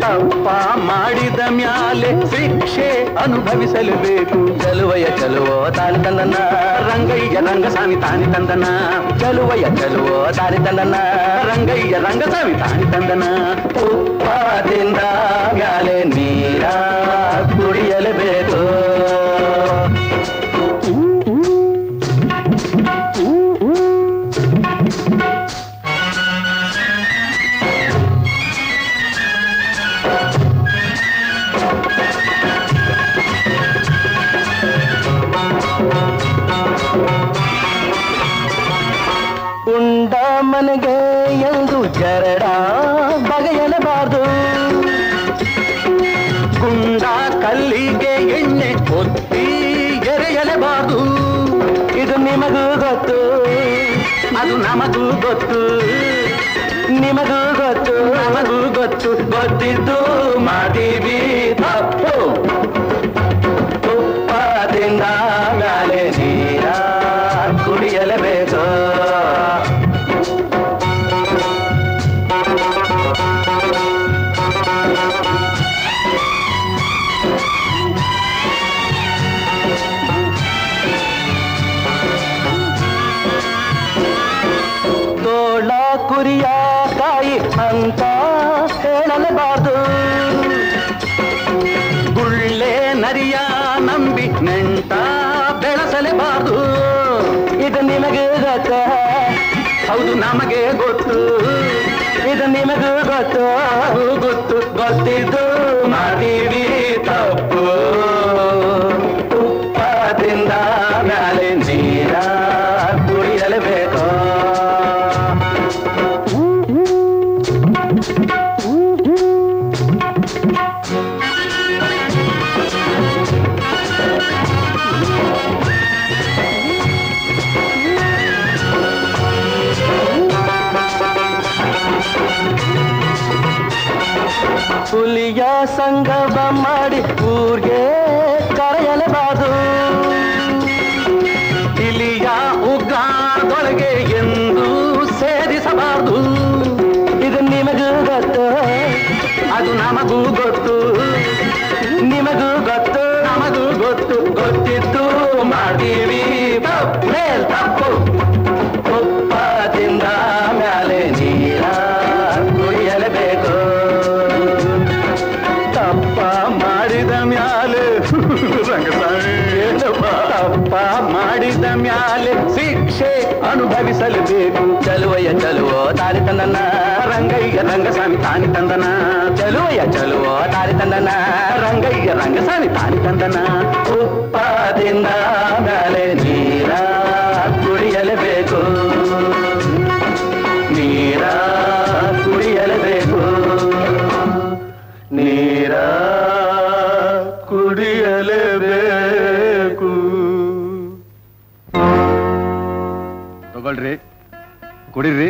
ತಪ್ಪ ಮಾಡಿದ ಮ್ಯಾಲೆ ಶಿಕ್ಷೆ ಅನುಭವಿಸಲೇಬೇಕು. ಚಲುವಯ ಚಲುವೋ ತಾನಿ ತಂದನ ರಂಗಯ್ಯ ರಂಗಸ್ವಾಮಿ ತಾನಿ ತಂದನ. ಚಲುವಯ ಚಲುವೋ ತಾನಿ ತಂದನ ರಂಗಯ್ಯ ರಂಗಸ್ವಾಮಿ ತಾನಿ ತಂದನ. ಉಪ್ಪದಿಂದ ಮ್ಯಾಲೆ ನೀರ ಕುಡಿಯಲೇಬೇಕು. ಉಂಡ ಮನೆಗೆ ಎಂದು ಜರಡ ಬಗೆಯಲೇಬಾರ್ದು. ಗುಂಡ ಕಲ್ಲಿಗೆ ಎಣ್ಣೆ ಒತ್ತಿ ಎರೆಯಲೇಬಾರ್ದು. ಇದು ನಿಮಗೂ ಗೊತ್ತು, ಅದು ನಮಗೂ ಗೊತ್ತು. ನಿಮಗೂ ಗೊತ್ತು, ನಮಗೂ ಗೊತ್ತು. ಗೊತ್ತಿದ್ದು ಮಾಡ್ತೀವಿ ತಪ್ಪು. ತುಪ್ಪದಿಂದ ಮ್ಯಾಲೆ ನೀರ ಕುಡಿಯಲೇಬೇಕು. ತೋಳ ಕುರಿಯ ತಾಯಿ ಅಂತ ಹೇಳಲೇಬಾರ್ದು. ಗುಳ್ಳೆ ನರಿಯ ನಂಬಿ ನೆಂಟ ಬೆಳೆಸಲೇಬಾರ್ದು. ಇದು ನಿಮಗೆ ಗೊತ್ತು, ಹೌದು ನಮಗೆ ಗೊತ್ತು. ಇದು ನಿಮಗೂ ಗೊತ್ತು, ಗೊತ್ತು. ಗೊತ್ತಿದ್ದು ಮಾಡ್ತೀವಿ ತಪ್ಪು. ತುಪ್ಪದಿಂದ ಮ್ಯಾಲೆ ನೀರ ಕುಡಿಯಲೇಬೇಕು. ಹುಲಿಯ ಸಂಗಮ ಮಾಡಿ ಊರ್ಗೆ ಕರೆಯಲೇಬಾರ್ದು. ಇಲಿಯ ಉಗ್ರಾದೊಳಗೆ ಎಂದು ಸೇರಿಸಬಾರ್ದು. ಇದು ನಿಮಗೂ ಗೊತ್ತು, ಅದು ನಮಗೂ ಗೊತ್ತು. ನಿಮಗೂ ಗೊತ್ತು, ನಮಗೂ ಗೊತ್ತು. ಗೊತ್ತಿದ್ದು ಮಾಡ್ತೀವಿ ತಪ್ಪು. ತುಪ್ಪದಿಂದ ಮ್ಯಾಲೆ ನೀರ ಕುಡಿಯಲೇಬೇಕು. ತಪ್ಪ ಮಾಡಿದ ಮ್ಯಾಲೆ ತಪ್ಪ ಮಾಡಿದ ಮ್ಯಾಲೆ ಶಿಕ್ಷೆ ಅನುಭವಿಸಲೇಬೇಕು. ಚಲುವಯ ಚಲುವೋ ತಾರಿ ತಂದನ ರಂಗಯ್ಯ ರಂಗಸ್ವಾಮಿ ತಾನಿ ತಂದನ. ಚಲುವಯ ಚಲುವೋ ತಾರಿ ತಂದನ ರಂಗಯ್ಯ ರಂಗಸ್ವಾಮಿ ತಾನಿ ತಂದನ. ಉಪ್ಪದಿಂದ ಮ್ಯಾಲೆ ನೀರ ಕುಡಿಯಲೇಬೇಕು. ನೀರ ಕುಡಿಯಲೇಬೇಕು. ನೀರ ಕುಡಿಯಲೇಬೇಕು. ತಗೊಳ್ರಿ, ಕುಡಿರಿ.